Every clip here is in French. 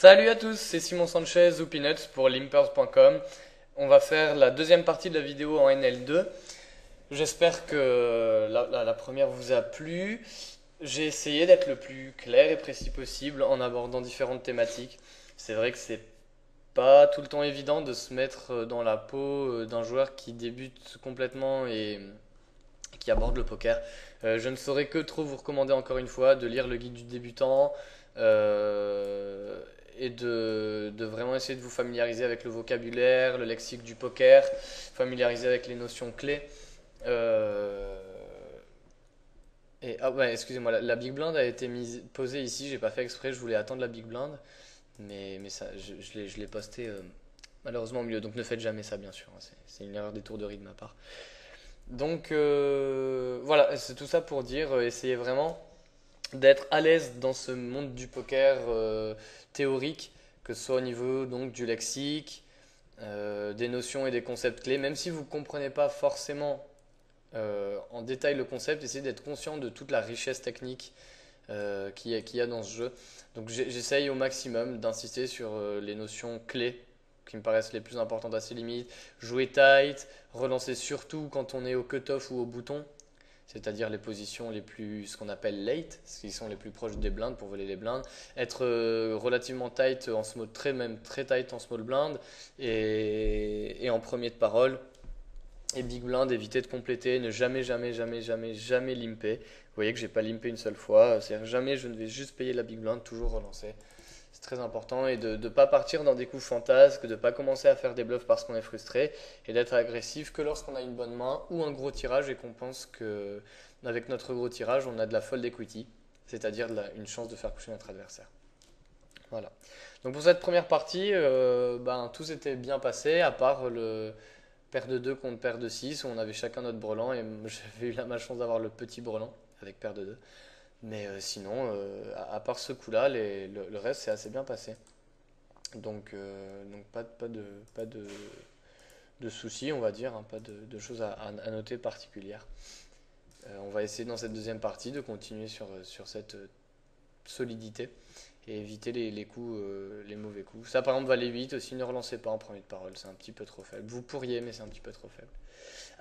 Salut à tous, c'est Simon Sanchez ou Peanuts pour limpers.com. On va faire la deuxième partie de la vidéo en NL2. J'espère que la première vous a plu. J'ai essayé d'être le plus clair et précis possible en abordant différentes thématiques. C'est vrai que c'est pas tout le temps évident de se mettre dans la peau d'un joueur qui débute complètement et qui aborde le poker. Je ne saurais que trop vous recommander encore une fois de lire le guide du débutant et de vraiment essayer de vous familiariser avec le vocabulaire, le lexique du poker, familiariser avec les notions clés. Euh, ah ouais, excusez-moi, la Big Blind a été posée ici, j'ai pas fait exprès, je voulais attendre la Big Blind, mais ça, je l'ai posté malheureusement au milieu, donc ne faites jamais ça bien sûr, hein, c'est une erreur d'étourderie de ma part. Donc voilà, c'est tout ça pour dire, essayez vraiment d'être à l'aise dans ce monde du poker théorique, que ce soit au niveau donc du lexique, des notions et des concepts clés, même si vous ne comprenez pas forcément en détail le concept, essayez d'être conscient de toute la richesse technique qu'il y a dans ce jeu. Donc j'essaye au maximum d'insister sur les notions clés qui me paraissent les plus importantes à ces limites. Jouer tight, relancer surtout quand on est au cut-off ou au bouton, c'est-à-dire les positions les plus, ce qu'on appelle late, ce qui sont les plus proches des blindes pour voler les blindes. Être relativement tight en small, même très tight en small blind et en premier de parole. Et big blind, éviter de compléter, ne jamais limper. Vous voyez que j'ai pas limpé une seule fois, c'est-à-dire jamais je ne vais juste payer la big blind, toujours relancer. C'est très important et de ne pas partir dans des coups fantasques, de ne pas commencer à faire des bluffs parce qu'on est frustré et d'être agressif que lorsqu'on a une bonne main ou un gros tirage et qu'on pense que avec notre gros tirage on a de la fold equity, c'est-à-dire une chance de faire coucher notre adversaire. Voilà. Donc pour cette première partie, tout s'était bien passé à part le paire de 2 contre paire de 6 où on avait chacun notre brelan et j'avais eu la malchance d'avoir le petit brelan avec paire de 2. Mais sinon, à part ce coup-là, le reste s'est assez bien passé. Donc pas de soucis, on va dire, hein, pas de choses à noter particulières. On va essayer dans cette deuxième partie de continuer sur cette solidité et éviter les coups, les mauvais coups. Ça, par exemple, valet 8 aussi, ne relancez pas en premier de parole, c'est un petit peu trop faible. Vous pourriez, mais c'est un petit peu trop faible.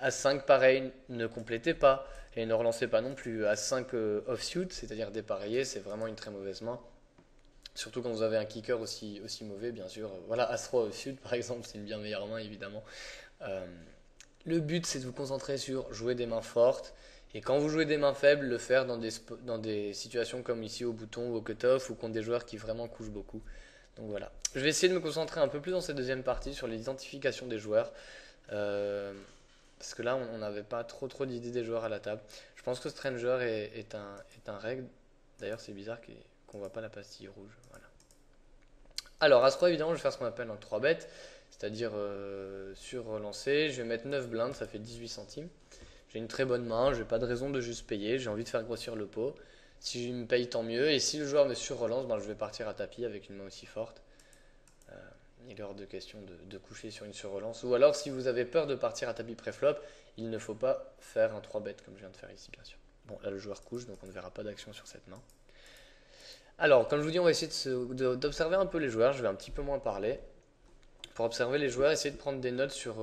As5, pareil, ne complétez pas et ne relancez pas non plus. As5 offsuit, c'est-à-dire dépareillé, c'est vraiment une très mauvaise main. Surtout quand vous avez un kicker aussi mauvais, bien sûr. Voilà, As3 offsuit, par exemple, c'est une bien meilleure main, évidemment. Euh, le but, c'est de vous concentrer sur jouer des mains fortes. Et quand vous jouez des mains faibles, le faire dans des situations comme ici au bouton ou au cut-off ou contre des joueurs qui vraiment couchent beaucoup. Donc voilà. Je vais essayer de me concentrer un peu plus dans cette deuxième partie sur l'identification des joueurs. Euh, Parce que là, on n'avait pas trop d'idées des joueurs à la table. Je pense que Stranger est un règle. D'ailleurs, c'est bizarre qu'on voit pas la pastille rouge. Voilà. Alors, As-3, évidemment, je vais faire ce qu'on appelle un 3 bet, c'est-à-dire sur relancer. Je vais mettre 9 blindes, ça fait 18 centimes. J'ai une très bonne main, j'ai pas de raison de juste payer. J'ai envie de faire grossir le pot. Si je me paye, tant mieux. Et si le joueur me sur-relance, je vais partir à tapis avec une main aussi forte. Il est hors de question de coucher sur une sur-relance. Ou alors, si vous avez peur de partir à tapis pré-flop, il ne faut pas faire un 3 bet comme je viens de faire ici, bien sûr. Bon, là, le joueur couche, donc on ne verra pas d'action sur cette main. Alors, comme je vous dis, on va essayer d'observer un peu les joueurs. Je vais un petit peu moins parler. Pour observer les joueurs, essayer de prendre des notes sur...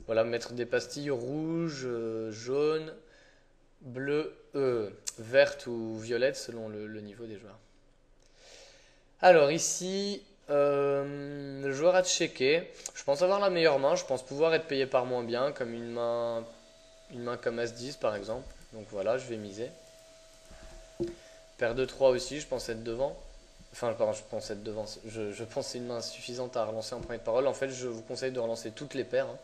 voilà, mettre des pastilles rouges, jaunes, bleues, vertes ou violettes selon le niveau des joueurs. Alors ici, le joueur a checké. Je pense avoir la meilleure main. Je pense pouvoir être payé par moins bien, comme une main comme As-10 par exemple. Donc voilà, je vais miser. Paire de 3 aussi, je pense être devant. Enfin, pardon, je pense être devant. Je pense que c'est une main suffisante à relancer en première de parole. En fait, je vous conseille de relancer toutes les paires, hein,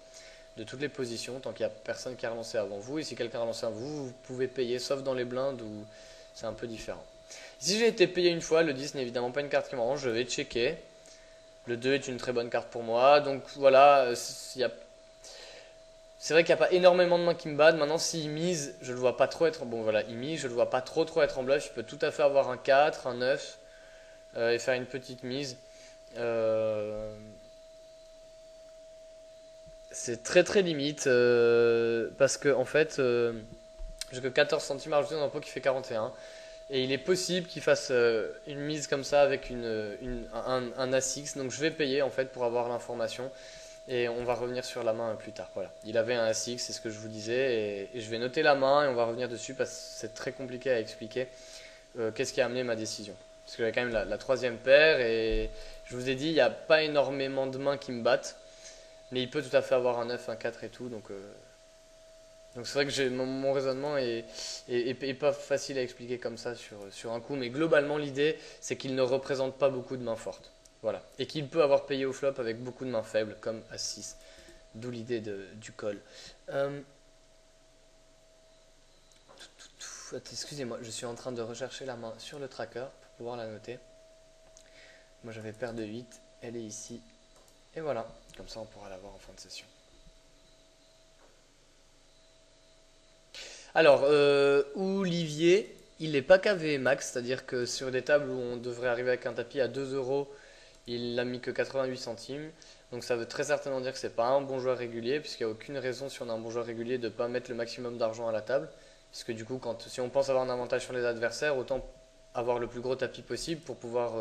de toutes les positions, tant qu'il n'y a personne qui a relancé avant vous. Et si quelqu'un a relancé avant vous, vous pouvez payer, sauf dans les blindes où c'est un peu différent. Si j'ai été payé une fois, le 10 n'est évidemment pas une carte qui m'arrange, je vais checker. Le 2 est une très bonne carte pour moi. Donc voilà, c'est vrai qu'il n'y a pas énormément de mains qui me battent. Maintenant, s'il mise, je le vois pas trop être. Bon voilà, il mise, je le vois pas trop être en bluff. Il peut tout à fait avoir un 4, un 9 et faire une petite mise. C'est très limite parce que en fait, j'ai que 14 centimes à rajouter dans un pot qui fait 41. Et il est possible qu'il fasse une mise comme ça avec un As-X. Donc je vais payer en fait pour avoir l'information. Et on va revenir sur la main plus tard. Voilà. Il avait un As-X, c'est ce que je vous disais. Et je vais noter la main et on va revenir dessus parce que c'est très compliqué à expliquer qu'est-ce qui a amené ma décision. Parce que j'avais quand même la troisième paire et je vous ai dit, il n'y a pas énormément de mains qui me battent. Mais il peut tout à fait avoir un 9, un 4 et tout. Donc c'est vrai que mon raisonnement est pas facile à expliquer comme ça sur un coup. Mais globalement, l'idée, c'est qu'il ne représente pas beaucoup de mains fortes. Voilà. Et qu'il peut avoir payé au flop avec beaucoup de mains faibles, comme As-6. D'où l'idée du call. Excusez-moi, je suis en train de rechercher la main sur le tracker pour pouvoir la noter. Moi j'avais paire de 8, elle est ici. Et voilà, comme ça on pourra la voir en fin de session. Alors, Olivier, il n'est pas KV max, c'est-à-dire que sur des tables où on devrait arriver avec un tapis à 2 euros, il n'a mis que 88 centimes. Donc ça veut très certainement dire que c'est pas un bon joueur régulier, puisqu'il n'y a aucune raison si on a un bon joueur régulier de ne pas mettre le maximum d'argent à la table. Parce que du coup, si on pense avoir un avantage sur les adversaires, autant avoir le plus gros tapis possible pour pouvoir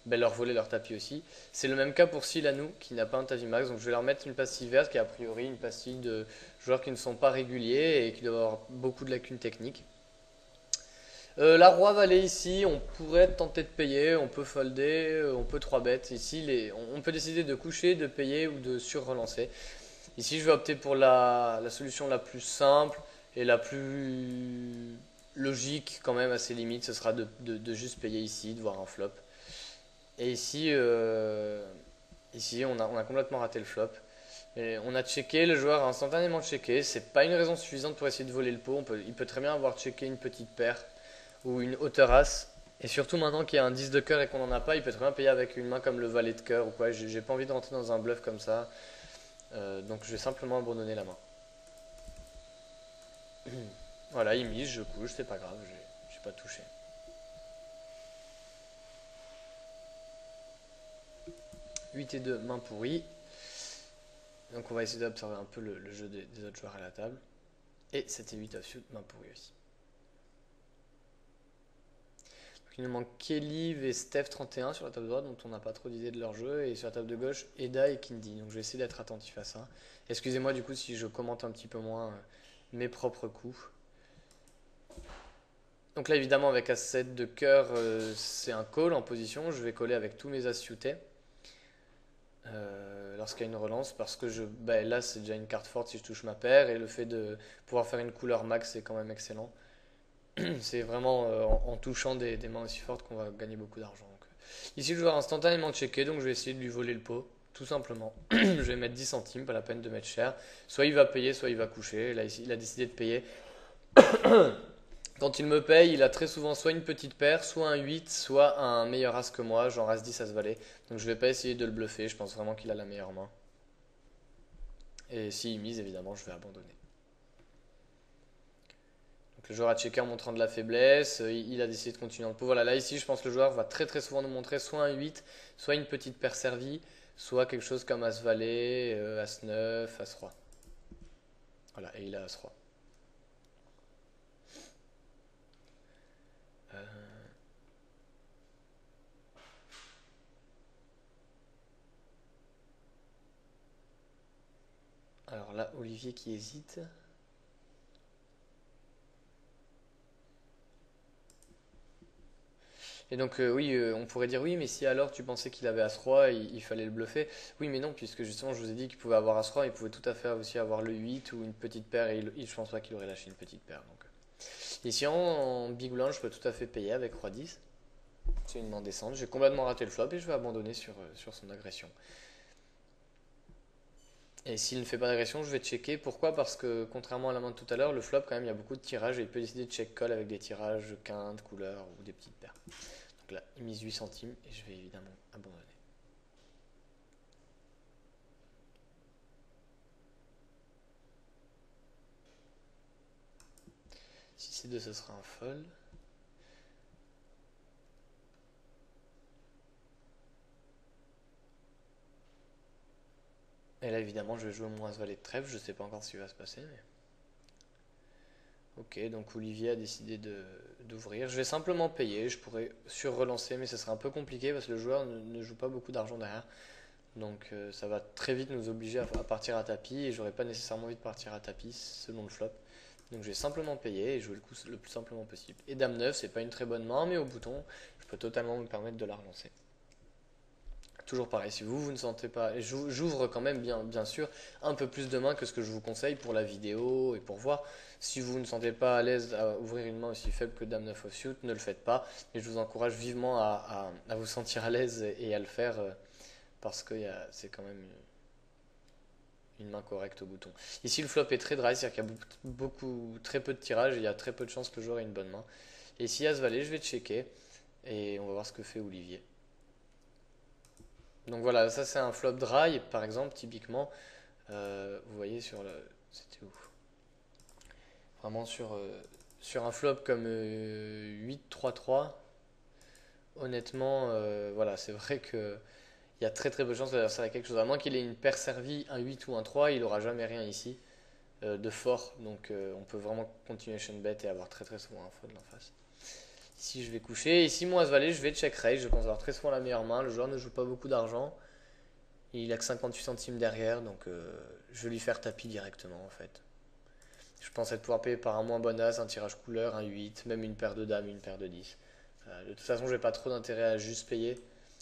leur voler leur tapis aussi. C'est le même cas pour Silanou, qui n'a pas un tapis max. Donc je vais leur mettre une pastille verte, qui est a priori une pastille de joueurs qui ne sont pas réguliers et qui doivent avoir beaucoup de lacunes techniques. La roi valet ici, on pourrait tenter de payer, on peut folder, on peut 3 bêtes. Ici, on peut décider de coucher, de payer ou de sur-relancer. Ici, je vais opter pour la solution la plus simple et la plus logique quand même à ses limites. Ce sera de juste payer ici, de voir un flop. Et ici, on a complètement raté le flop. Et on a checké, le joueur a instantanément checké. C'est pas une raison suffisante pour essayer de voler le pot. Il peut très bien avoir checké une petite paire ou une hauteur as. Et surtout maintenant qu'il y a un 10 de cœur et qu'on n'en a pas, il peut très bien payer avec une main comme le valet de cœur ou quoi. J'ai pas envie de rentrer dans un bluff comme ça. Donc je vais simplement abandonner la main. Voilà, il mise, je couche, c'est pas grave, j'ai pas touché. « 8 et 2, main pourrie. Donc on va essayer d'observer un peu le jeu des autres joueurs à la table. Et c'était 8 offsuit, main pourrie aussi. Donc il nous manque Kelly et Steph31 sur la table droite, dont on n'a pas trop d'idée de leur jeu. Et sur la table de gauche, Eda et Kindy. Donc je vais essayer d'être attentif à ça. Excusez-moi du coup si je commente un petit peu moins mes propres coups. Donc là évidemment avec As-7 de cœur, c'est un call en position. Je vais coller avec tous mes As suités. Lorsqu'il y a une relance parce que là c'est déjà une carte forte si je touche ma paire et le fait de pouvoir faire une couleur max c'est quand même excellent. C'est vraiment en touchant des mains aussi fortes qu'on va gagner beaucoup d'argent. Ici le joueur a instantanément checké donc je vais essayer de lui voler le pot tout simplement. Je vais mettre 10 centimes, pas la peine de mettre cher. Soit il va payer soit il va coucher. Là ici il a décidé de payer. Quand il me paye, il a très souvent soit une petite paire, soit un 8, soit un meilleur as que moi, genre As-10, As-Valet. Donc je vais pas essayer de le bluffer, je pense vraiment qu'il a la meilleure main. Et s'il mise, évidemment, je vais abandonner. Donc le joueur a checké en montrant de la faiblesse, il a décidé de continuer dans le pot. Voilà, là ici, je pense que le joueur va très très souvent nous montrer soit un 8, soit une petite paire servie, soit quelque chose comme As-Valet, As-9, As-Roi. Voilà, et il a As-Roi. Alors là, Olivier qui hésite. Et donc oui, on pourrait dire oui, mais si alors tu pensais qu'il avait As-Roi, il fallait le bluffer. Oui, mais non, puisque justement je vous ai dit qu'il pouvait avoir As-Roi, il pouvait tout à fait aussi avoir le 8 ou une petite paire, et je pense pas qu'il aurait lâché une petite paire. Donc. Ici en big blind, je peux tout à fait payer avec Roi 10. C'est une main descente. J'ai complètement raté le flop et je vais abandonner sur son agression. Et s'il ne fait pas d'agression, je vais checker. Pourquoi? Parce que contrairement à la main de tout à l'heure, le flop quand même il y a beaucoup de tirages et il peut décider de check call avec des tirages quinte, couleur ou des petites paires. Donc là, il mise 8 centimes et je vais évidemment abandonner. Si c'est 2, ce sera un fold. Et là, évidemment, je vais jouer mon As-Valet de trèfle. Je ne sais pas encore ce qui va se passer. Mais... Ok, donc Olivier a décidé d'ouvrir. Je vais simplement payer, je pourrais sur-relancer, mais ce serait un peu compliqué parce que le joueur ne joue pas beaucoup d'argent derrière. Donc ça va très vite nous obliger à partir à tapis et j'aurais pas nécessairement envie de partir à tapis selon le flop. Donc je vais simplement payer et jouer le coup le plus simplement possible. Et Dame 9, c'est pas une très bonne main, mais au bouton, je peux totalement me permettre de la relancer. Toujours pareil, si vous ne sentez pas, et j'ouvre quand même bien sûr un peu plus de mains que ce que je vous conseille pour la vidéo et pour voir. Si vous ne sentez pas à l'aise à ouvrir une main aussi faible que Dame 9 offsuit, ne le faites pas. Et je vous encourage vivement à vous sentir à l'aise et à le faire parce que c'est quand même une main correcte au bouton. Ici, le flop est très dry, c'est-à-dire qu'il y a très peu de tirage et il y a très peu de chances que le joueur ait une bonne main. Et ici, As-Valet, je vais checker et on va voir ce que fait Olivier. Donc voilà, ça c'est un flop dry, par exemple, typiquement. Vous voyez sur le. C'était où? Vraiment sur un flop comme 8-3-3. Honnêtement, voilà, c'est vrai que il y a très très peu de chances d'adversaire à quelque chose. À moins qu'il ait une paire servie, un 8 ou un 3, il n'aura jamais rien ici de fort. Donc on peut vraiment continuer bet et avoir très très souvent un fold en face. Ici je vais coucher. Ici moi As-Valet, je vais check raise. Je pense avoir très souvent la meilleure main. Le joueur ne joue pas beaucoup d'argent. Il a que 58 centimes derrière. Donc je vais lui faire tapis directement en fait. Je pense être pouvoir payer par un moins bon as, un tirage couleur, un 8, même une paire de dames, une paire de 10. De toute façon, j'ai pas trop d'intérêt à juste payer.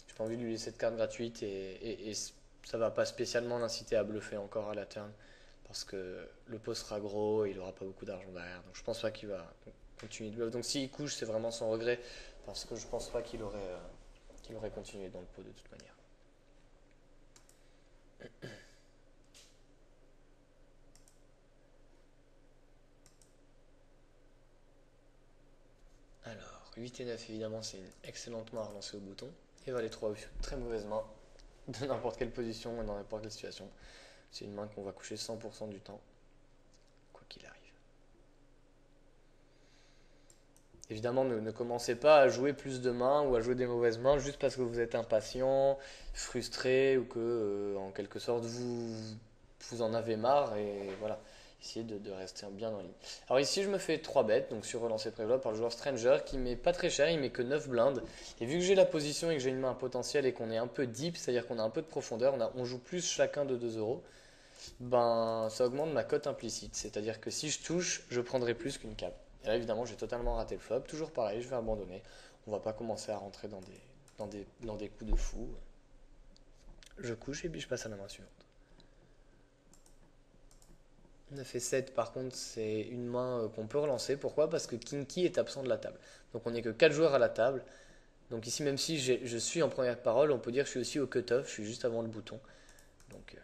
J'ai pas envie de lui laisser de carte gratuite et ça va pas spécialement l'inciter à bluffer encore à la turn parce que le pot sera gros et il aura pas beaucoup d'argent derrière. Donc je pense pas qu'il va continuer de bluff. Donc s'il couche, c'est vraiment son regret parce que je pense pas qu'il aurait continué dans le pot de toute manière. Alors, 8 et 9 évidemment c'est une excellente main à relancer au bouton. Et Valet 3 très mauvaise main de n'importe quelle position et dans n'importe quelle situation. C'est une main qu'on va coucher 100% du temps, quoi qu'il arrive. Évidemment, ne commencez pas à jouer plus de mains ou à jouer des mauvaises mains juste parce que vous êtes impatient, frustré ou que, en quelque sorte, vous en avez marre et voilà. Essayez de rester bien en ligne. Alors ici, je me fais 3 bêtes, donc sur relancé prévôt par le joueur Stranger qui met pas très cher, il met que 9 blindes. Et vu que j'ai la position et que j'ai une main potentielle et qu'on est un peu deep, c'est-à-dire qu'on a un peu de profondeur, on joue plus chacun de 2 euros, ben ça augmente ma cote implicite. C'est-à-dire que si je touche, je prendrai plus qu'une cape. Et là, évidemment, j'ai totalement raté le flop. Toujours pareil, je vais abandonner. On va pas commencer à rentrer dans des coups de fou. Je couche et puis je passe à la main suivante. 9 et 7 par contre c'est une main qu'on peut relancer. Pourquoi? Parce que Kinky est absent de la table. Donc on n'est que 4 joueurs à la table. Donc ici même si je suis en première parole, on peut dire que je suis aussi au cut-off, je suis juste avant le bouton. Donc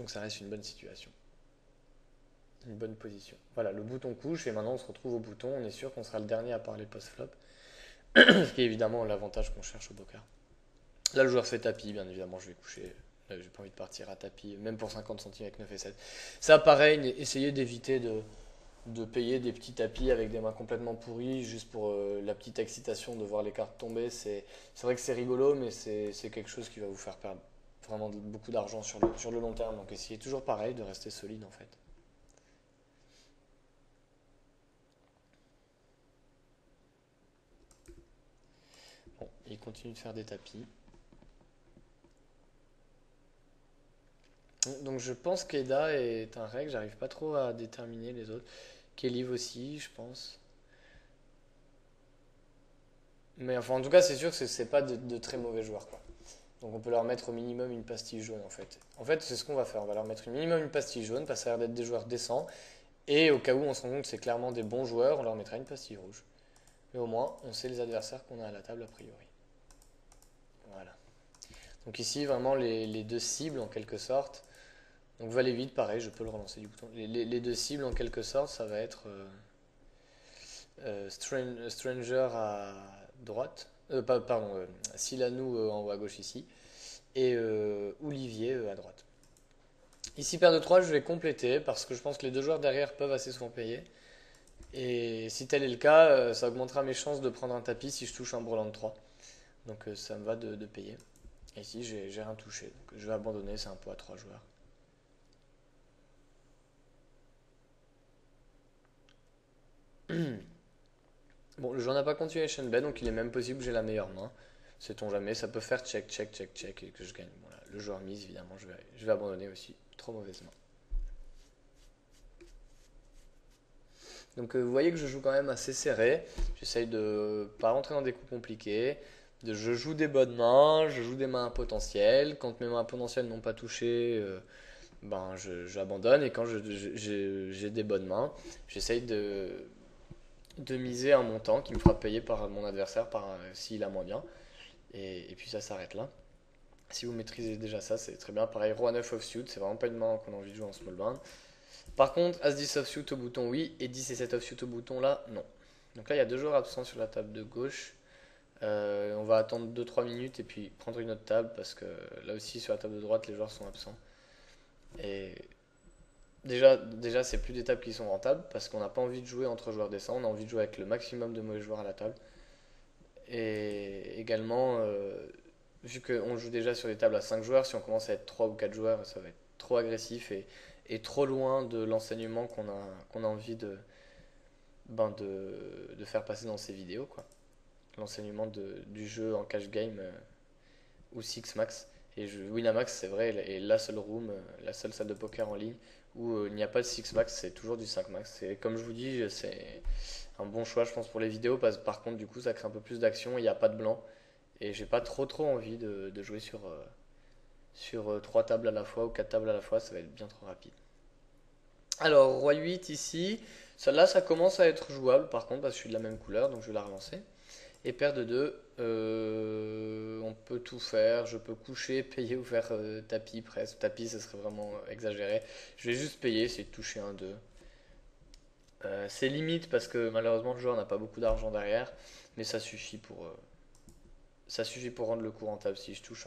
ça reste une bonne situation. Une bonne position. Voilà, le bouton couche et maintenant on se retrouve au bouton. On est sûr qu'on sera le dernier à parler post-flop. Ce qui est évidemment l'avantage qu'on cherche au poker. Là le joueur fait tapis, bien évidemment je vais coucher. J'ai pas envie de partir à tapis, même pour 50 centimes avec 9 et 7. Ça, pareil, essayez d'éviter de payer des petits tapis avec des mains complètement pourries, juste pour la petite excitation de voir les cartes tomber. C'est vrai que c'est rigolo, mais c'est quelque chose qui va vous faire perdre vraiment beaucoup d'argent sur le long terme. Donc essayez toujours pareil de rester solide en fait. Bon, il continue de faire des tapis. Donc je pense qu'Eda est un règle, j'arrive pas trop à déterminer les autres. Kelly aussi, je pense. Mais enfin, en tout cas, c'est sûr que c'est pas de très mauvais joueurs, quoi. Donc on peut leur mettre au minimum une pastille jaune, en fait. En fait, c'est ce qu'on va faire. On va leur mettre au minimum une pastille jaune, parce que ça a l'air d'être des joueurs décents. Et au cas où on se rend compte que c'est clairement des bons joueurs, on leur mettra une pastille rouge. Mais au moins, on sait les adversaires qu'on a à la table a priori. Voilà. Donc ici, vraiment, les deux cibles, en quelque sorte. Donc Valet 8, pareil, je peux le relancer du bouton. Les deux cibles, en quelque sorte, ça va être Stranger à droite. Pardon, Silanou en haut à gauche ici. Et Olivier à droite. Ici, paire de 3, je vais compléter parce que je pense que les deux joueurs derrière peuvent assez souvent payer. Et si tel est le cas, ça augmentera mes chances de prendre un tapis si je touche un brelan de 3. Donc ça me va de payer. Et ici, j'ai rien touché. Donc je vais abandonner, c'est un pot à 3 joueurs. Bon, le jeu n'a pas continuation bet, donc il est même possible que j'ai la meilleure main. Sait-on jamais, ça peut faire check, check, check, check et que je gagne. Voilà, le joueur mise, évidemment, je vais abandonner aussi. Trop mauvaise main. Donc vous voyez que je joue quand même assez serré. J'essaye de pas rentrer dans des coups compliqués. Je joue des bonnes mains, je joue des mains potentielles. Quand mes mains potentielles n'ont pas touché, ben j'abandonne. Et quand j'ai des bonnes mains, j'essaye de miser un montant qui me fera payer par mon adversaire s'il a moins bien. Et puis ça s'arrête là. Si vous maîtrisez déjà ça, c'est très bien. Pareil, roi 9 offsuit, c'est vraiment pas une main qu'on a envie de jouer en small blind. Par contre, As 10 offsuit au bouton oui, et 10 et 7 offsuit au bouton là, non. Donc là, il y a deux joueurs absents sur la table de gauche. On va attendre 2-3 minutes et puis prendre une autre table parce que là aussi, sur la table de droite, les joueurs sont absents. Et déjà c'est plus des tables qui sont rentables parce qu'on n'a pas envie de jouer entre joueurs décents, on a envie de jouer avec le maximum de mauvais joueurs à la table. Et également, vu qu'on joue déjà sur des tables à 5 joueurs, si on commence à être 3 ou 4 joueurs, ça va être trop agressif et trop loin de l'enseignement qu'on a envie de faire passer dans ces vidéos, quoi. L'enseignement du jeu en cash game ou Six Max. Et Winamax, c'est vrai, est la seule room, la seule salle de poker en ligne où il n'y a pas de Six Max, c'est toujours du 5 Max. Et comme je vous dis, c'est un bon choix, je pense, pour les vidéos, parce que par contre, du coup, ça crée un peu plus d'action, il n'y a pas de blanc. Et j'ai pas trop envie de jouer sur 3 tables à la fois ou 4 tables à la fois, ça va être bien trop rapide. Alors, roi 8 ici, celle-là, ça commence à être jouable par contre, parce que je suis de la même couleur, donc je vais la relancer. Et paire de 2, on peut tout faire. Je peux coucher, payer ou faire tapis presque. Tapis, ça serait vraiment exagéré. Je vais juste payer, c'est de toucher un 2. C'est limite parce que malheureusement le joueur n'a pas beaucoup d'argent derrière, mais ça suffit pour rendre le coup rentable. Si je touche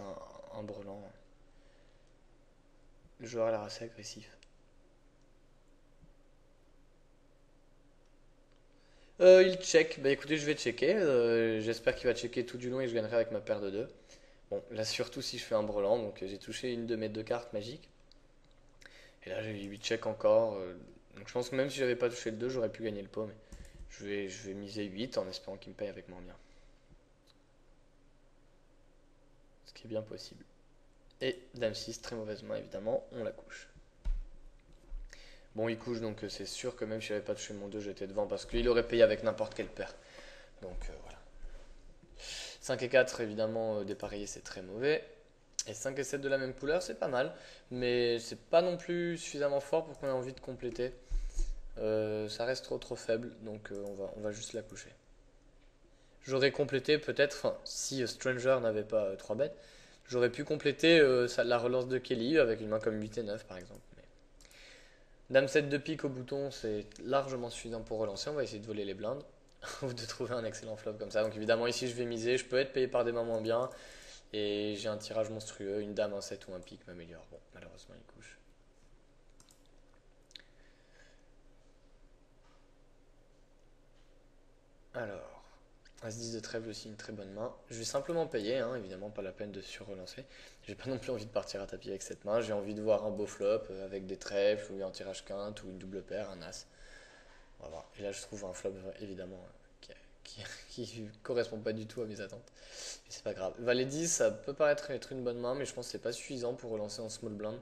un brelan, le joueur a l'air assez agressif. Il check. Bah écoutez, je vais checker. J'espère qu'il va checker tout du long et je gagnerai avec ma paire de 2. Bon, là surtout si je fais un brelan, donc j'ai touché une de mes deux cartes magiques. Et là j'ai 8 checks encore. Donc je pense que même si j'avais pas touché le 2, j'aurais pu gagner le pot. Mais je vais miser 8 en espérant qu'il me paye avec moins bien. Ce qui est bien possible. Et Dame 6, très mauvaise main évidemment, on la couche. Bon, il couche donc c'est sûr que même si j'avais pas touché mon 2, j'étais devant parce qu'il aurait payé avec n'importe quelle paire. Donc voilà. 5 et 4 évidemment dépareillé c'est très mauvais. Et 5 et 7 de la même couleur, c'est pas mal, mais c'est pas non plus suffisamment fort pour qu'on ait envie de compléter. Ça reste trop faible, donc on va juste la coucher. J'aurais complété peut-être, enfin, si Stranger n'avait pas 3 bêtes, j'aurais pu compléter la relance de Kelly avec une main comme 8 et 9 par exemple. Mais Dame 7 de pique au bouton, c'est largement suffisant pour relancer. On va essayer de voler les blindes ou de trouver un excellent flop comme ça. Donc évidemment, ici je vais miser. Je peux être payé par des mains moins bien. Et j'ai un tirage monstrueux. Une dame, un 7 ou un pique m'améliore. Bon, malheureusement, il couche. Alors, As-10 de trèfle aussi, une très bonne main. Je vais simplement payer, hein, évidemment, pas la peine de surrelancer. J'ai pas non plus envie de partir à tapis avec cette main. J'ai envie de voir un beau flop avec des trèfles ou un tirage quinte ou une double paire, un as. On va voir. Et là, je trouve un flop, évidemment, qui correspond pas du tout à mes attentes. Mais c'est pas grave. Valet 10, ça peut paraître être une bonne main, mais je pense que c'est pas suffisant pour relancer en small blind.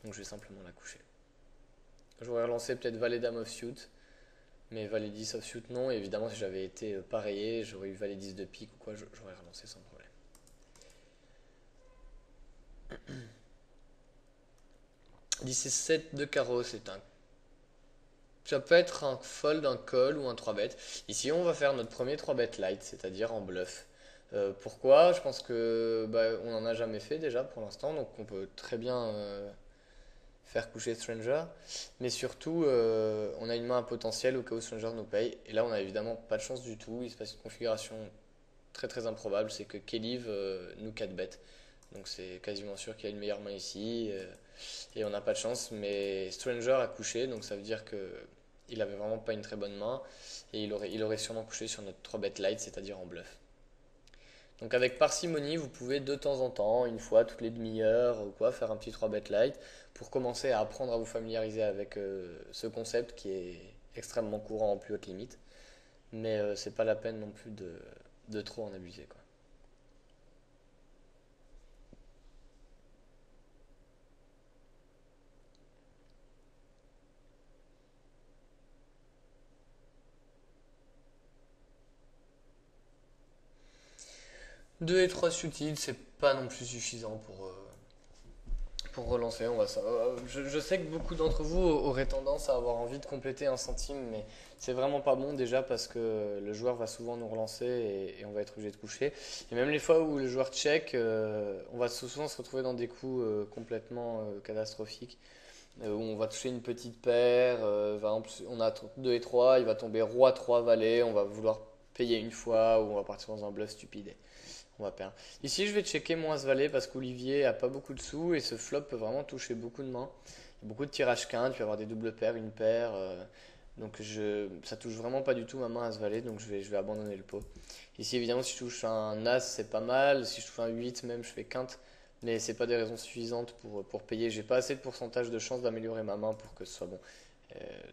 Donc je vais simplement la coucher. J'aurais relancé peut-être Valet Dame offsuit, mais Valet 10 offsuit non. Et évidemment, si j'avais été pareillé, j'aurais eu Valet 10 de pique ou quoi, j'aurais relancé sans problème. 10 et 7 de carreau, ça peut être un fold, un call ou un 3 bet. Ici, on va faire notre premier 3 bet light, c'est-à-dire en bluff. Pourquoi? Je pense que on n'en a jamais fait déjà pour l'instant, donc on peut très bien faire coucher Stranger. Mais surtout, on a une main à potentiel au cas où Stranger nous paye. Et là, on n'a évidemment pas de chance du tout. Il se passe une configuration très improbable, c'est que Kelly nous 4 bet. Donc c'est quasiment sûr qu'il y a une meilleure main ici. Et on n'a pas de chance, mais Stranger a couché, donc ça veut dire que il avait vraiment pas une très bonne main. Et il aurait sûrement couché sur notre 3 bet light, c'est-à-dire en bluff. Donc avec parcimonie, vous pouvez de temps en temps, une fois toutes les demi-heures ou quoi, faire un petit 3 bet light pour commencer à apprendre à vous familiariser avec ce concept qui est extrêmement courant en plus haute limite. mais c'est pas la peine non plus de trop en abuser, quoi. 2 et 3 suicides, c'est pas non plus suffisant pour relancer. Je sais que beaucoup d'entre vous auraient tendance à avoir envie de compléter un centime, mais c'est vraiment pas bon déjà parce que le joueur va souvent nous relancer et on va être obligé de coucher. Et même les fois où le joueur check, on va souvent se retrouver dans des coups complètement catastrophiques. Où on va toucher une petite paire, par exemple, on a 2 et 3, il va tomber roi 3 valet, on va vouloir payer une fois ou on va partir dans un bluff stupide. On va perdre. Ici, je vais checker mon As-Valet parce qu'Olivier a pas beaucoup de sous et ce flop peut vraiment toucher beaucoup de mains. Il y a beaucoup de tirages quinte, tu peux avoir des doubles paires, une paire. Donc ça touche vraiment pas du tout ma main As-Valet, donc je vais abandonner le pot. Ici, évidemment, si je touche un As, c'est pas mal. Si je touche un 8 même, je fais quinte. Mais c'est pas des raisons suffisantes pour payer. J'ai pas assez de pourcentage de chance d'améliorer ma main pour que ce soit bon.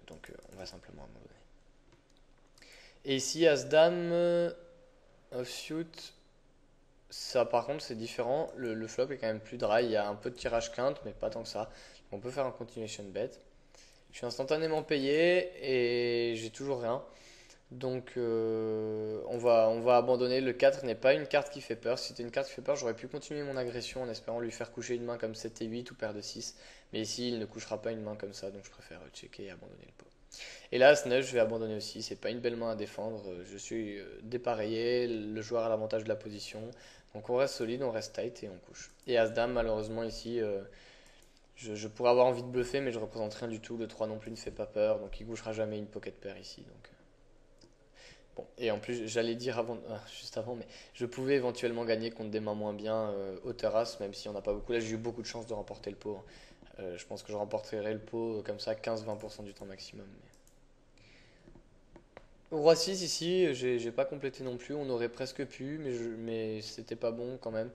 Donc on va simplement abandonner. Et ici, As-Dame, offsuit. Ça, par contre, c'est différent. Le flop est quand même plus dry. Il y a un peu de tirage quinte, mais pas tant que ça. On peut faire un continuation bet. Je suis instantanément payé et j'ai toujours rien. Donc, on va abandonner. Le 4 n'est pas une carte qui fait peur. Si c'était une carte qui fait peur, j'aurais pu continuer mon agression en espérant lui faire coucher une main comme 7 et 8 ou paire de 6. Mais ici, il ne couchera pas une main comme ça. Donc, je préfère checker et abandonner le pot. Et là, As-9, je vais abandonner aussi. C'est pas une belle main à défendre. Je suis dépareillé. Le joueur a l'avantage de la position. Donc on reste solide, on reste tight et on couche. Et As-Dame, malheureusement, ici, je pourrais avoir envie de bluffer, mais je représente rien du tout. Le 3 non plus ne fait pas peur. Donc il couchera jamais une pocket pair ici. Donc, bon. Et en plus, j'allais dire juste avant, mais je pouvais éventuellement gagner contre des mains moins bien hauteur As, même si on n'a pas beaucoup. Là, j'ai eu beaucoup de chance de remporter le pot, hein. Je pense que je remporterai le pot comme ça 15-20% du temps maximum. Roi 6 ici, j'ai pas complété non plus, on aurait presque pu, mais c'était pas bon quand même.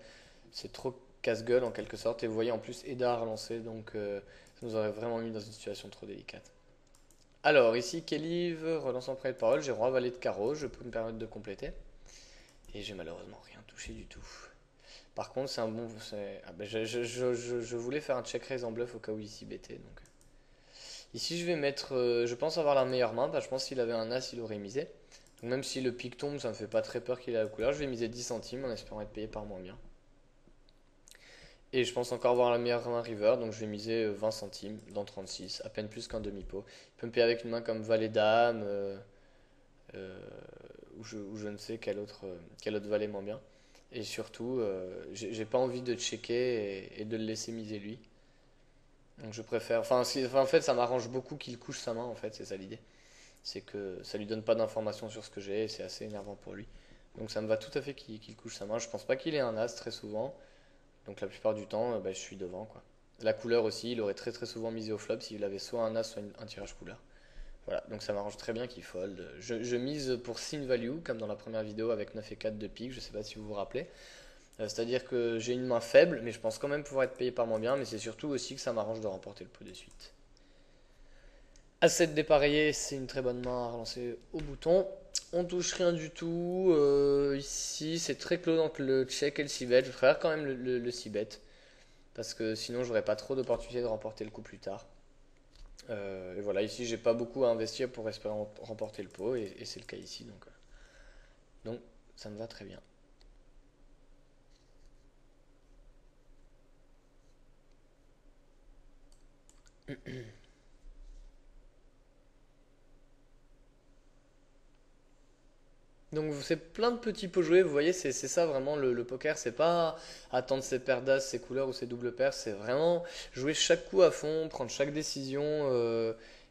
C'est trop casse-gueule en quelque sorte, et vous voyez en plus Eda a relancé, donc ça nous aurait vraiment mis dans une situation trop délicate. Alors ici, Kelly relance en premier de parole, j'ai roi valet de carreau, je peux me permettre de compléter. Et j'ai malheureusement rien touché du tout. Par contre, c'est un bon. Ah ben, je voulais faire un check raise en bluff au cas où ici bêtait, donc. Ici, je vais mettre. Je pense avoir la meilleure main. Je pense qu'il avait un as, il aurait misé. Donc, même si le pic tombe, ça me fait pas très peur qu'il ait la couleur. Je vais miser 10 centimes en espérant être payé par moins bien. Et je pense encore avoir la meilleure main river. Donc, je vais miser 20 centimes dans 36, à peine plus qu'un demi-pot. Il peut me payer avec une main comme valet dame. Euh, ou je ne sais quel autre valet moins bien. Et surtout, j'ai pas envie de checker et de le laisser miser lui. Donc je préfère. En fait, ça m'arrange beaucoup qu'il couche sa main, en fait, c'est ça l'idée. C'est que ça lui donne pas d'informations sur ce que j'ai et c'est assez énervant pour lui. Donc ça me va tout à fait qu'il couche sa main. Je pense pas qu'il ait un as très souvent. Donc la plupart du temps, bah, je suis devant, quoi. La couleur aussi, il aurait très très souvent misé au flop s'il avait soit un as, soit un tirage couleur. Voilà, donc ça m'arrange très bien qu'il fold. Je mise pour sin value, comme dans la première vidéo avec 9 et 4 de pique, je sais pas si vous vous rappelez. C'est-à-dire que j'ai une main faible, mais je pense quand même pouvoir être payé par moins bien, mais c'est surtout aussi que ça m'arrange de remporter le pot de suite. A7 dépareillé, c'est une très bonne main à relancer au bouton. On touche rien du tout. Ici, c'est très clos entre le check et le c-bet. Je préfère quand même le c-bet, parce que sinon, j'aurais pas trop d'opportunités de remporter le coup plus tard. Et voilà, ici, j'ai pas beaucoup à investir pour espérer remporter le pot, et c'est le cas ici. Donc, ça me va très bien. Donc c'est plein de petits pots joués, vous voyez, c'est ça vraiment le poker, c'est pas attendre ses paires d'as, ses couleurs ou ses doubles paires, c'est vraiment jouer chaque coup à fond, prendre chaque décision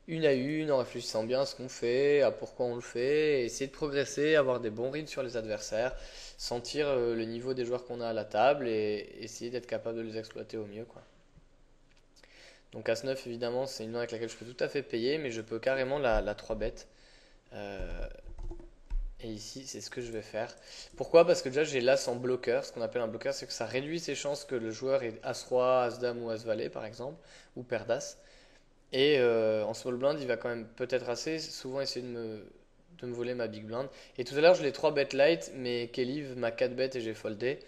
une à une en réfléchissant bien à ce qu'on fait, à pourquoi on le fait, et essayer de progresser, avoir des bons reads sur les adversaires, sentir le niveau des joueurs qu'on a à la table et essayer d'être capable de les exploiter au mieux, quoi. Donc As-9 évidemment c'est une main avec laquelle je peux tout à fait payer, mais je peux carrément la 3 bet. Euh, Et ici, c'est ce que je vais faire. Pourquoi? Parce que déjà, j'ai l'As en bloqueur. Ce qu'on appelle un bloqueur, c'est que ça réduit ses chances que le joueur ait As-Roi, As-Dame ou As-Valet, par exemple, ou Paire d'As. Et en small blind, il va quand même peut-être assez souvent essayer de me voler ma big blind. Et tout à l'heure, je l'ai 3 bet light, mais Kelly m'a 4 bet et j'ai foldé.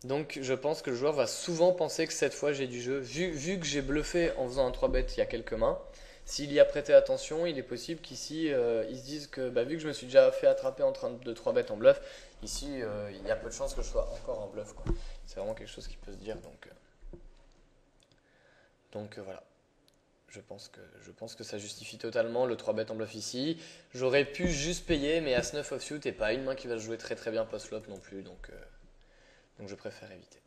Donc je pense que le joueur va souvent penser que cette fois j'ai du jeu. Vu que j'ai bluffé en faisant un 3 bet il y a quelques mains, s'il y a prêté attention, il est possible qu'ici ils se disent que vu que je me suis déjà fait attraper en train de 3 bet en bluff, ici il y a peu de chances que je sois encore en bluff, quoi. C'est vraiment quelque chose qui peut se dire, donc voilà. Je pense que ça justifie totalement le 3 bet en bluff ici. J'aurais pu juste payer, mais As-9 offsuit et pas une main qui va se jouer très très bien post-flop non plus, donc je préfère éviter.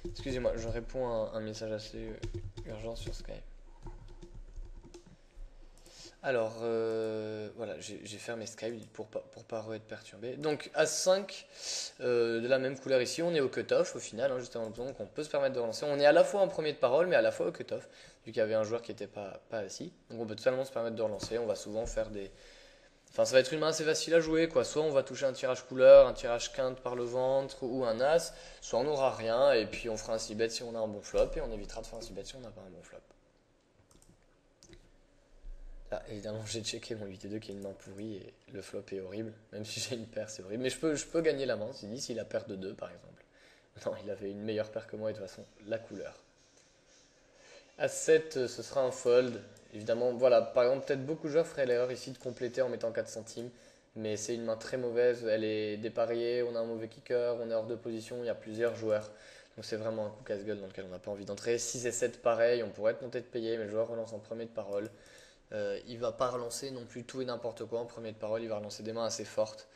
Excusez-moi, je réponds à un message assez urgent sur Skype. Alors, voilà, j'ai fermé Skype pour pas être perturbé. Donc, As-5, de la même couleur ici, on est au cutoff au final, hein, juste avant le bouton, donc on peut se permettre de relancer. On est à la fois en premier de parole, mais à la fois au cutoff, vu qu'il y avait un joueur qui n'était pas assis. Donc, on peut totalement se permettre de relancer. On va souvent faire des. Enfin, ça va être une main assez facile à jouer, quoi. Soit on va toucher un tirage couleur, un tirage quinte par le ventre ou un as, soit on n'aura rien et puis on fera un 6 bet si on a un bon flop et on évitera de faire un 6 bet si on n'a pas un bon flop. Là, évidemment, j'ai checké mon 8-2 qui est une main pourrie et le flop est horrible. Même si j'ai une paire, c'est horrible. Mais je peux gagner la main, s'il a paire de 2 par exemple. Non, il avait une meilleure paire que moi et de toute façon, la couleur. As-7, ce sera un fold. Évidemment, voilà, par exemple, peut-être beaucoup de joueurs feraient l'erreur ici de compléter en mettant 4 centimes. Mais c'est une main très mauvaise, elle est dépareillée, on a un mauvais kicker, on est hors de position, il y a plusieurs joueurs. Donc c'est vraiment un coup casse-gueule dans lequel on n'a pas envie d'entrer. 6 et 7, pareil, on pourrait être monté de payer, mais le joueur relance en premier de parole. Il va pas relancer non plus tout et n'importe quoi en premier de parole, il va relancer des mains assez fortes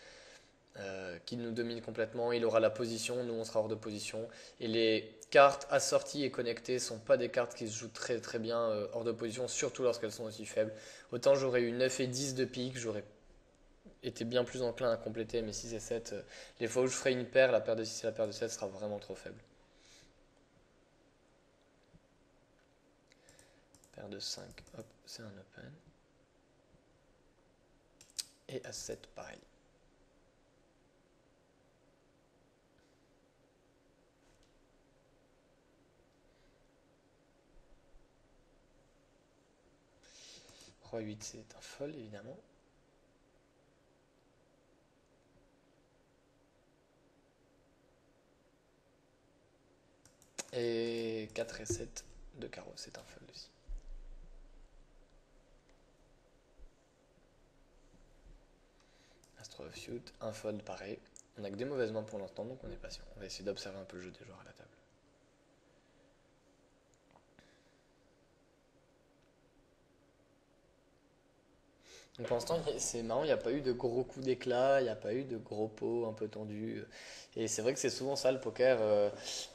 qui nous dominent complètement. Il aura la position, nous on sera hors de position. Et les cartes assorties et connectées sont pas des cartes qui se jouent très très bien hors de position, surtout lorsqu'elles sont aussi faibles. Autant j'aurais eu 9 et 10 de pique, j'aurais été bien plus enclin à compléter, mais 6 et 7, les fois où je ferai une paire, la paire de 6 et la paire de 7 sera vraiment trop faible. Paire de 5, hop, c'est un open. Et à 7, pareil. Roi 8, c'est un fold évidemment. Et 4 et 7 de carreau, c'est un fold aussi. Astro offsuit, un fold pareil. On a que des mauvaises mains pour l'instant, donc on est patient. On va essayer d'observer un peu le jeu des joueurs à la table. Donc pour l'instant, c'est marrant, il n'y a pas eu de gros coups d'éclat, il n'y a pas eu de gros pots un peu tendus. Et c'est vrai que c'est souvent ça le poker.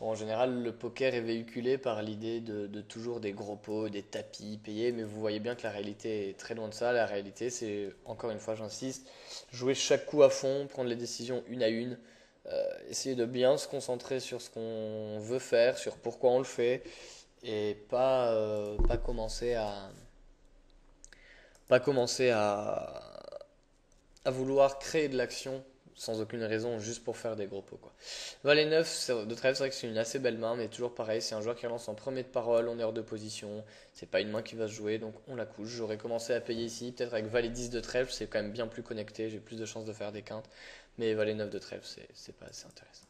En général, le poker est véhiculé par l'idée de toujours des gros pots, des tapis payés, mais vous voyez bien que la réalité est très loin de ça. La réalité, c'est, encore une fois, j'insiste, jouer chaque coup à fond, prendre les décisions une à une, essayer de bien se concentrer sur ce qu'on veut faire, sur pourquoi on le fait, et pas commencer à vouloir créer de l'action sans aucune raison, juste pour faire des gros pots, quoi. Valet 9 de trèfle, c'est vrai que c'est une assez belle main, mais toujours pareil, c'est un joueur qui relance en premier de parole, on est hors de position, c'est pas une main qui va se jouer, donc on la couche. J'aurais commencé à payer ici, peut-être avec Valet 10 de trèfle, c'est quand même bien plus connecté, j'ai plus de chances de faire des quintes, mais Valet 9 de trèfle, c'est pas assez intéressant.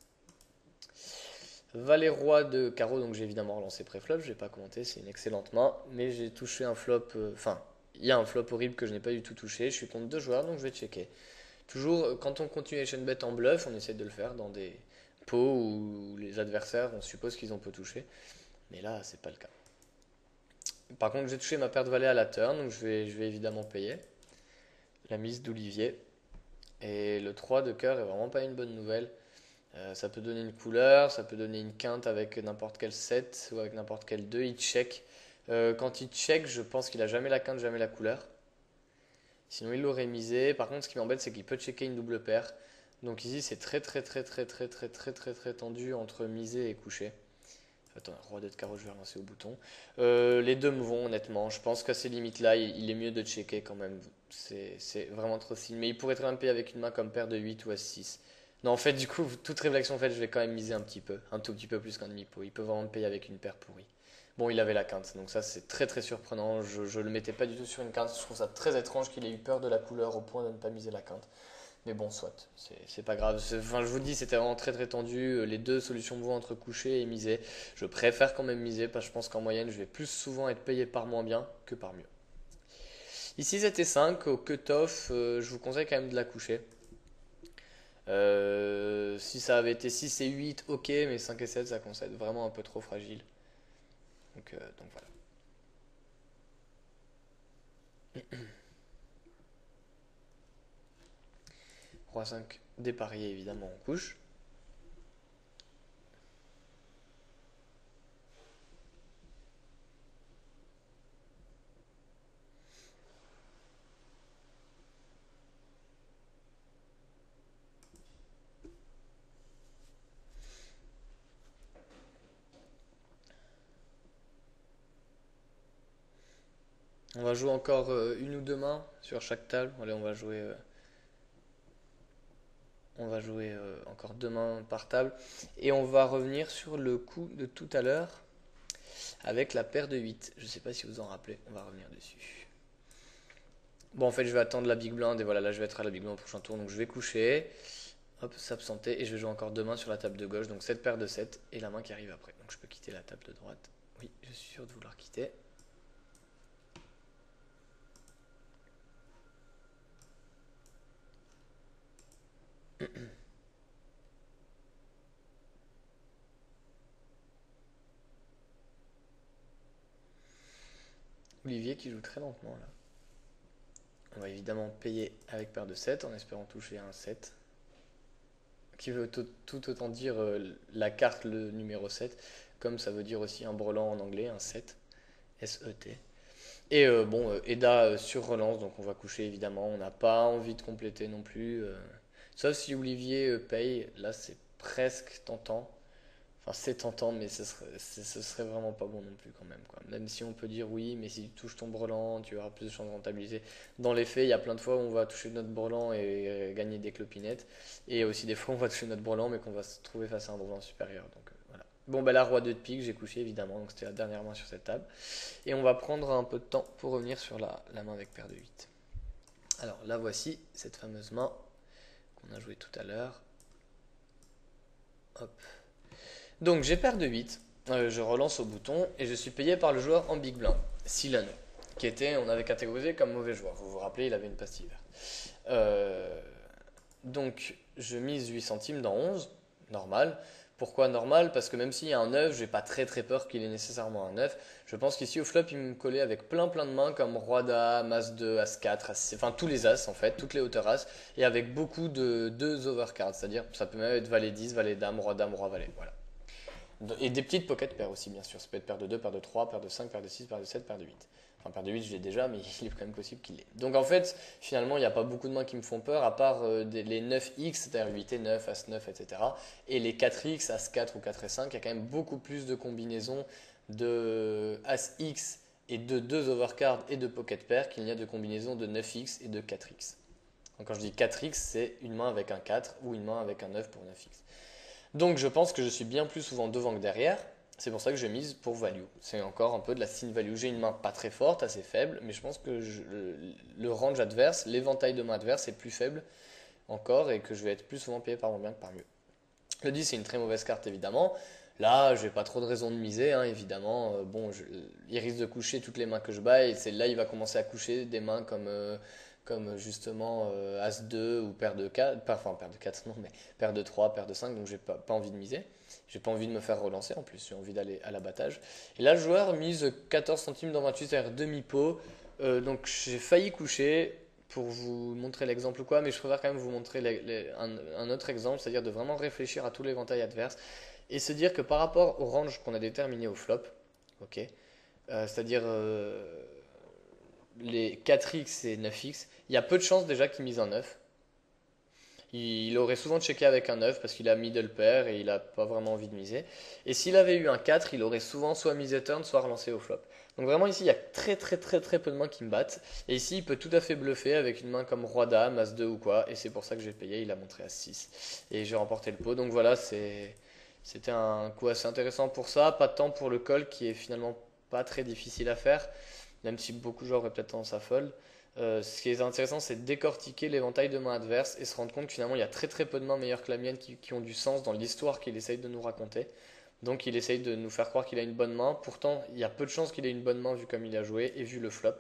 Valet roi de carreau, donc j'ai évidemment relancé pré-flop, je vais pas commenter, c'est une excellente main, mais j'ai touché un flop, enfin, il y a un flop horrible que je n'ai pas du tout touché, je suis contre deux joueurs, donc je vais checker. Toujours, quand on continue les chaînes bet en bluff, on essaie de le faire dans des pots où les adversaires, on suppose qu'ils ont peu touché. Mais là, c'est pas le cas. Par contre, j'ai touché ma paire de valet à la turn, donc je vais évidemment payer. La mise d'Olivier. Et le 3 de cœur est vraiment pas une bonne nouvelle. Ça peut donner une couleur, ça peut donner une quinte avec n'importe quel 7 ou avec n'importe quel 2. Il check. Quand il check, je pense qu'il a jamais la quinte, jamais la couleur. Sinon, il l'aurait misé. Par contre, ce qui m'embête, c'est qu'il peut checker une double paire. Donc ici, c'est très très très très très très très très très tendu entre miser et coucher. Attends, roi de carreau, je vais relancer au bouton. Les deux me vont, honnêtement. Je pense qu'à ces limites-là, il est mieux de checker quand même. C'est vraiment trop facile. Mais il pourrait très bien payer avec une main comme paire de 8 ou As 6. Non, en fait, du coup, toute réflexion faite, je vais quand même miser un petit peu, un tout petit peu plus qu'un demi-pot. Il peut vraiment me payer avec une paire pourrie. Bon, il avait la quinte, donc ça c'est très très surprenant. Je le mettais pas du tout sur une quinte. Je trouve ça très étrange qu'il ait eu peur de la couleur au point de ne pas miser la quinte. Mais bon, soit, c'est pas grave. Enfin, je vous dis, c'était vraiment très très tendu. Les deux solutions me vont entre coucher et miser. Je préfère quand même miser parce que je pense qu'en moyenne, je vais plus souvent être payé par moins bien que par mieux. Ici, c'était 5 au cut-off, je vous conseille quand même de la coucher. Si ça avait été 6 et 8, ok, mais 5 et 7, ça commence à être vraiment un peu trop fragile. Donc voilà. Roi 5 dépareillé évidemment en couche. On va jouer encore une ou deux mains sur chaque table. Allez, on va jouer encore deux mains par table. Et on va revenir sur le coup de tout à l'heure avec la paire de 8. Je ne sais pas si vous en rappelez, on va revenir dessus. Bon, en fait, je vais attendre la big blind et voilà, là je vais être à la big blind au prochain tour. Donc je vais coucher, hop, s'absenter et je vais jouer encore deux mains sur la table de gauche. Donc cette paire de 7 et la main qui arrive après. Donc je peux quitter la table de droite. Oui, je suis sûr de vouloir quitter. Olivier qui joue très lentement là. On va évidemment payer avec paire de 7 en espérant toucher un 7. Qui veut tout autant dire la carte, le numéro 7, comme ça veut dire aussi un brelan en anglais, un 7, S-E-T. Et bon, Eda sur relance, donc on va coucher évidemment. On n'a pas envie de compléter non plus. Sauf si Olivier paye, là c'est presque tentant. Enfin, c'est tentant, mais ce serait vraiment pas bon non plus quand même, quoi. Même si on peut dire oui, mais si tu touches ton brelan, tu auras plus de chances de rentabiliser. Dans les faits, il y a plein de fois où on va toucher notre brelan et gagner des clopinettes. Et aussi des fois, on va toucher notre brelan, mais qu'on va se trouver face à un brelan supérieur. Donc voilà. Bon, bah la roi 2 de pique, j'ai couché évidemment, donc c'était la dernière main sur cette table. Et on va prendre un peu de temps pour revenir sur la main avec paire de 8. Alors là, voici cette fameuse main qu'on a jouée tout à l'heure. Hop. Donc j'ai paire de 8, je relance au bouton et je suis payé par le joueur en big blind, Silano, qui était, on avait catégorisé comme mauvais joueur. Vous vous rappelez, il avait une pastille verte. Euh, donc je mise 8 centimes dans 11, normal. Pourquoi normal? Parce que même s'il y a un 9, j'ai pas très très peur qu'il ait nécessairement un 9. Je pense qu'ici au flop, il me collait avec plein plein de mains comme Roi d'As, As 2, As 4, As, enfin tous les As en fait, toutes les hauteurs As, et avec beaucoup de 2 overcards, c'est-à-dire ça peut même être Valet 10, Valet Dame, Roi Valet, voilà. Et des petites pocket pairs aussi, bien sûr. Ça peut être paire de 2, paire de 3, paire de 5, paire de 6, paire de 7, paire de 8. Enfin, paire de 8, je l'ai déjà, mais il est quand même possible qu'il l'ait. Donc en fait, finalement, il n'y a pas beaucoup de mains qui me font peur, à part les 9x, c'est-à-dire 8 et 9, As 9, etc. Et les 4x, As 4 ou 4 et 5, il y a quand même beaucoup plus de combinaisons de As X et de 2 overcards et de pocket pairs qu'il n'y a de combinaisons de 9x et de 4x. Donc quand je dis 4x, c'est une main avec un 4 ou une main avec un 9 pour 9x. Donc je pense que je suis bien plus souvent devant que derrière. C'est pour ça que je mise pour value. C'est encore un peu de la sin value. J'ai une main pas très forte, assez faible, mais je pense que le range adverse, l'éventail de mains adverse est plus faible encore et que je vais être plus souvent payé par mon bien que par mieux. Le 10 c'est une très mauvaise carte évidemment. Là, j'ai pas trop de raison de miser, hein, évidemment. Bon, il risque de coucher toutes les mains que je bats et c'est là il va commencer à coucher des mains comme justement As 2 ou paire de 4, enfin paire de 4 non, mais paire de 3, paire de 5, donc j'ai pas envie de miser. J'ai pas envie de me faire relancer en plus, j'ai envie d'aller à l'abattage. Et là, le joueur mise 14 centimes dans 28, c'est-à-dire demi-pot. Donc j'ai failli coucher pour vous montrer l'exemple ou quoi, mais je préfère quand même vous montrer un autre exemple, c'est-à-dire de vraiment réfléchir à tout l'éventail adverse et se dire que par rapport au range qu'on a déterminé au flop, ok, c'est-à-dire les 4x et 9x, il y a peu de chances déjà qu'ils misent un 9. il aurait souvent checké avec un 9 parce qu'il a middle pair et il n'a pas vraiment envie de miser. Et s'il avait eu un 4, il aurait souvent soit misé turn, soit relancé au flop. Donc vraiment ici, il y a très peu de mains qui me battent. Et ici, il peut tout à fait bluffer avec une main comme Roi-Dame, As-2 ou quoi. Et c'est pour ça que j'ai payé, il a montré As-6. Et j'ai remporté le pot. Donc voilà, c'était un coup assez intéressant pour ça. Pas de temps pour le call qui est finalement pas très difficile à faire. Même si beaucoup de joueurs auraient peut-être tendance à fold. Ce qui est intéressant, c'est de décortiquer l'éventail de mains adverses et se rendre compte que finalement il y a très peu de mains meilleures que la mienne qui ont du sens dans l'histoire qu'il essaye de nous raconter. Donc il essaye de nous faire croire qu'il a une bonne main. Pourtant, il y a peu de chances qu'il ait une bonne main vu comme il a joué et vu le flop.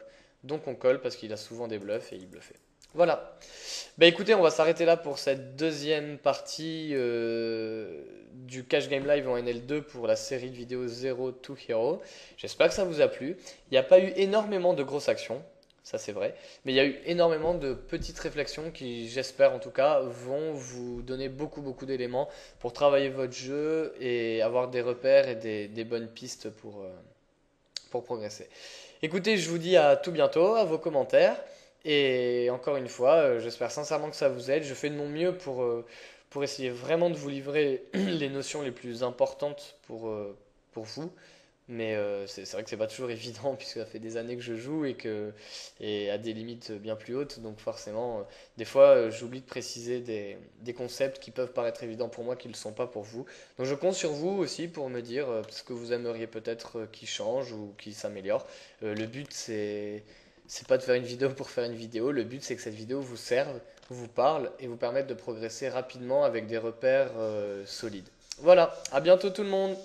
Donc on colle parce qu'il a souvent des bluffs et il bluffait. Voilà. Bah écoutez, on va s'arrêter là pour cette deuxième partie du Cash Game Live en NL2 pour la série de vidéos Zero to Hero. J'espère que ça vous a plu. Il n'y a pas eu énormément de grosses actions, ça c'est vrai, mais il y a eu énormément de petites réflexions qui, j'espère en tout cas, vont vous donner beaucoup d'éléments pour travailler votre jeu et avoir des repères et des bonnes pistes pour progresser. Écoutez, je vous dis à tout bientôt, à vos commentaires. Et encore une fois, j'espère sincèrement que ça vous aide. Je fais de mon mieux pour essayer vraiment de vous livrer les notions les plus importantes pour vous. Mais c'est vrai que c'est pas toujours évident puisque ça fait des années que je joue et à des limites bien plus hautes. Donc forcément, des fois, j'oublie de préciser des concepts qui peuvent paraître évidents pour moi qui ne le sont pas pour vous. Donc je compte sur vous aussi pour me dire ce que vous aimeriez peut-être qui change ou qui s'améliore. Le but c'est pas de faire une vidéo pour faire une vidéo. Le but c'est que cette vidéo vous serve, vous parle et vous permette de progresser rapidement avec des repères solides. Voilà, à bientôt tout le monde.